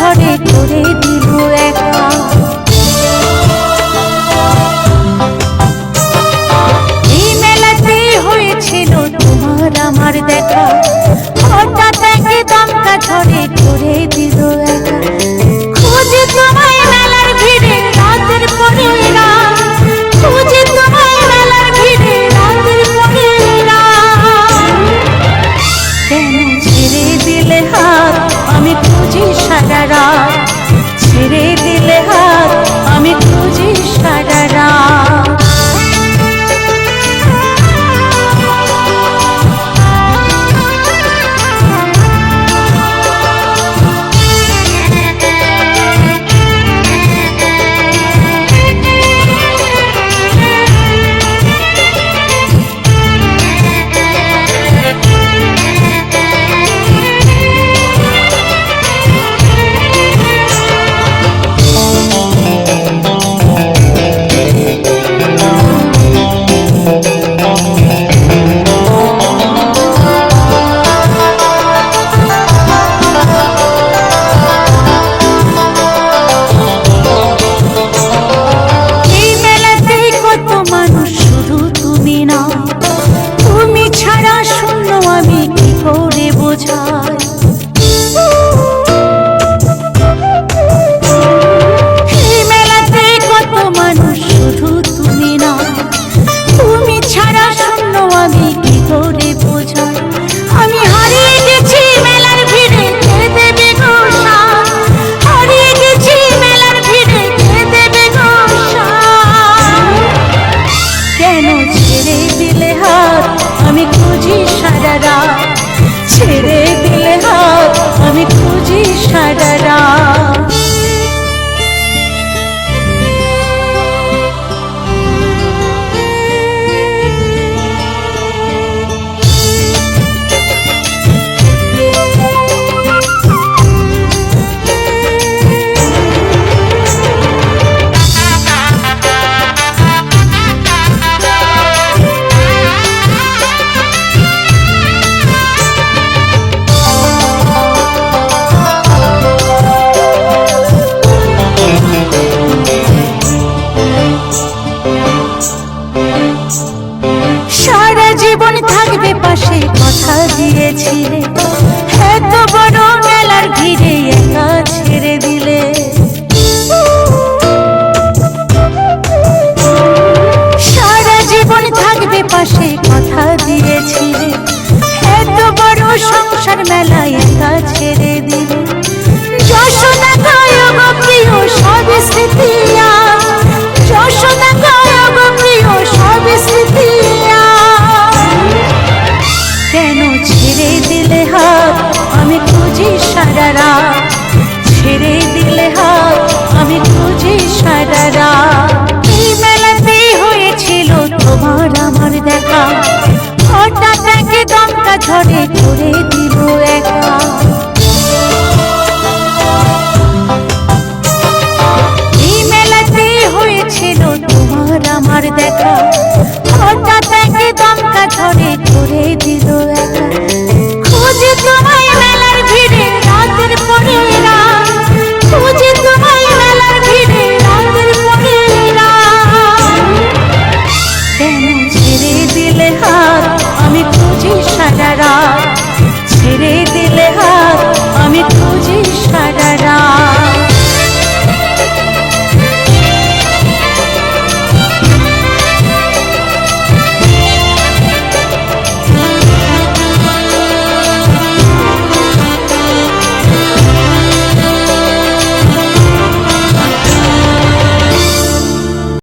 ঝড়ে করে দিল একা। এই মেলাতে হয়েছিল তোমার আমার দেখা, হঠাৎ একে দমকা ঝড়ে করে দিল একা। খুঁজে তোমায় মেলার ভিড়ে রাতের পরে রাত, খুঁজে তোমায় মেলার ভিড়ে রাতের পরে রাত। কেন ছেড়ে দিলে হাত আমি খুঁজি সারা রাত, ছেড়ে দিলে হাত আমি খুঁজি সারা রাত। ছেড়ে দিলে হাত আমি খুঁজি সারা রাত। জীবন থাকবে পাশে কথা দিয়েছিলে, এত বড় মেলার ভিড়ে একা ছেড়ে দিলে। সারা জীবন থাকবে পাশে কথা দিয়েছিলে, এত বড় সংসার মেলায় একা ছেড়ে দিলে।